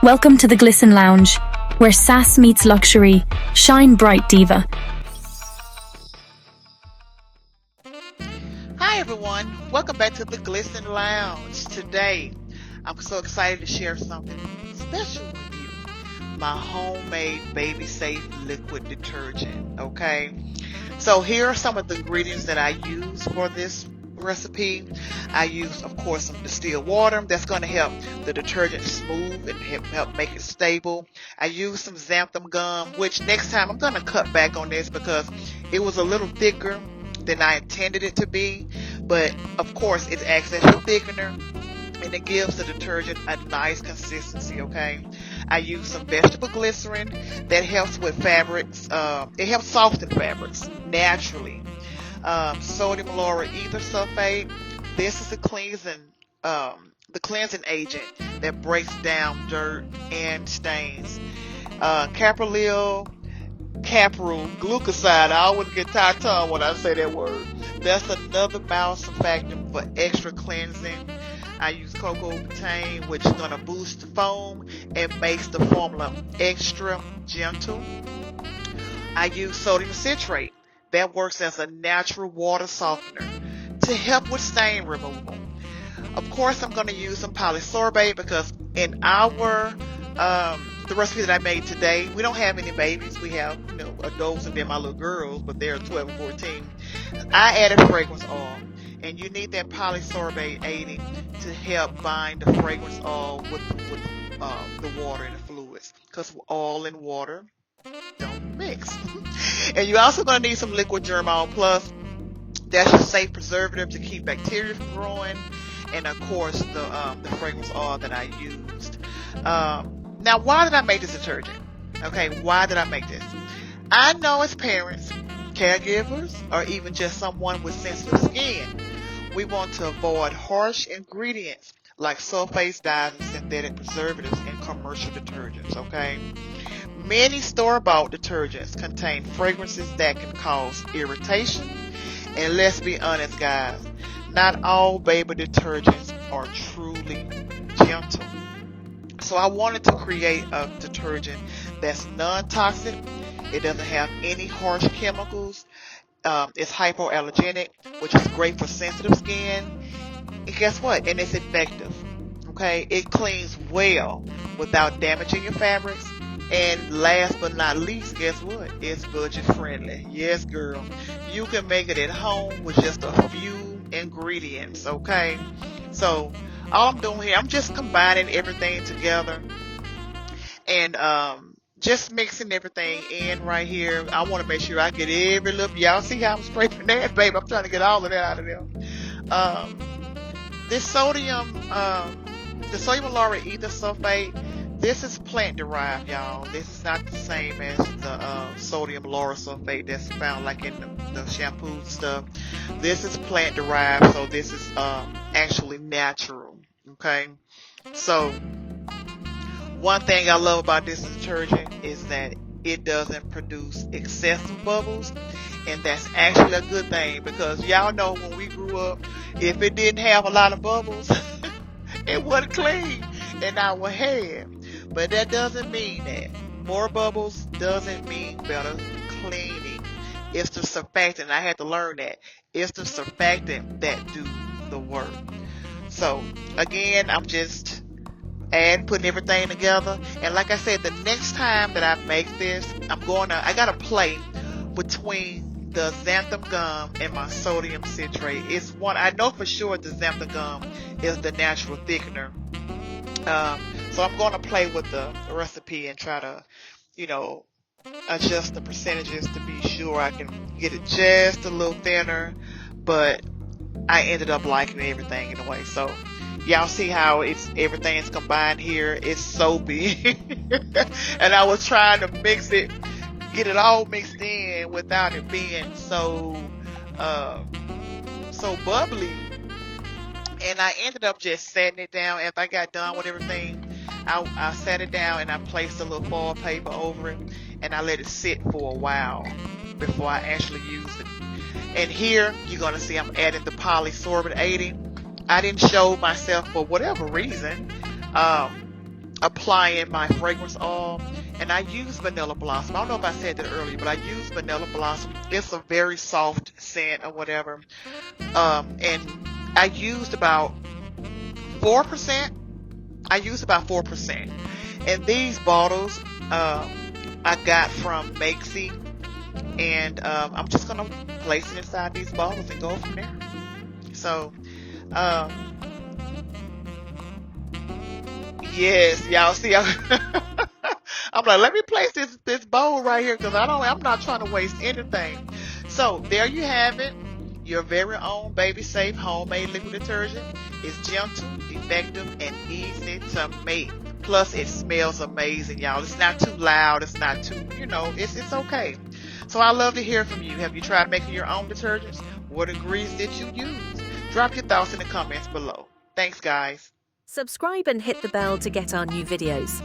Welcome to the Glisten Lounge, where sass meets luxury. Shine bright, diva. Hi everyone, welcome back to the Glisten Lounge. Today, I'm so excited to share something special with you. My homemade baby safe liquid detergent, okay? So here are some of the ingredients that I use for this recipe. I use, of course, some distilled water. That's going to help the detergent smooth and help make it stable. I use some xanthan gum, which next time I'm going to cut back on this because it was a little thicker than I intended it to be. But of course, it acts as a thickener and it gives the detergent a nice consistency, okay? I use some vegetable glycerin that helps with fabrics. It helps soften fabrics naturally. Sodium lauryl ether sulfate. This is the cleansing agent that breaks down dirt and stains. Caprylyl glucoside. I always get tongue when I say that word. That's another mild surfactant for extra cleansing. I use cocoa butane, which is going to boost the foam and makes the formula extra gentle. I use sodium citrate. That works as a natural water softener to help with stain removal. Of course, I'm going to use some polysorbate because in the recipe that I made today, we don't have any babies. We have, adults and then my little girls, but they're 12 and 14. I added fragrance oil, and you need that polysorbate 80 to help bind the fragrance oil with the water and the fluids, because oil and water don't mix. And you're also going to need some liquid germ oil plus. That's your safe preservative to keep bacteria from growing, and of course the fragrance oil that I used. Now, why did I make this detergent? Okay, why did I make this? I know as parents, caregivers, or even just someone with sensitive skin, we want to avoid harsh ingredients like sulfates, dyes, and synthetic preservatives in commercial detergents, okay? Many store-bought detergents contain fragrances that can cause irritation, and let's be honest, guys, not all baby detergents are truly gentle. So I wanted to create a detergent that's non-toxic. It doesn't have any harsh chemicals. It's hypoallergenic, which is great for sensitive skin. And guess what? And it's effective. Okay, it cleans well without damaging your fabrics. And last but not least, guess what? It's budget friendly. Yes, girl. You can make it at home with just a few ingredients, okay? So, all I'm doing here, I'm just combining everything together and just mixing everything in right here. I want to make sure I get every little, y'all see how I'm scraping that, babe? I'm trying to get all of that out of there. This sodium lauryl ether sulfate, this is plant derived, y'all. This is not the same as the sodium lauryl sulfate that's found like in the shampoo stuff. This is plant derived, so this is actually natural. Okay, so one thing I love about this detergent is that it doesn't produce excessive bubbles, and that's actually a good thing because y'all know when we grew up, if it didn't have a lot of bubbles, it wasn't clean in our hair. But that doesn't mean that more bubbles doesn't mean better cleaning. It's the surfactant. I had to learn that. It's the surfactant that do the work. So again, I'm just putting everything together. And like I said, the next time that I make this, I got to play between the xanthan gum and my sodium citrate. I know for sure the xanthan gum is the natural thickener. So I'm going to play with the recipe and try to, adjust the percentages to be sure I can get it just a little thinner. But I ended up liking everything in a way. So y'all see how everything is combined here. It's so big. And I was trying to get it all mixed in without it being so bubbly. And I ended up just setting it down. After I got done with everything, I sat it down and I placed a little foil paper over it and I let it sit for a while before I actually used it. And here you're going to see I'm adding the polysorbate 80. I didn't show myself for whatever reason. applying my fragrance oil, and I use Vanilla Blossom. I don't know if I said that earlier, but I use Vanilla Blossom. It's a very soft scent or whatever. And I used about 4%. I used about 4%. And these bottles I got from Makesy, and I'm just gonna place it inside these bottles and go from there. So yes, y'all see, I'm like, let me place this bowl right here because I'm not trying to waste anything. So there you have it. Your very own baby safe homemade liquid detergent is gentle, effective, and easy to make. Plus, it smells amazing, y'all. It's not too loud. It's not too, it's okay. So I love to hear from you. Have you tried making your own detergents? What ingredients did you use? Drop your thoughts in the comments below. Thanks, guys. Subscribe and hit the bell to get our new videos.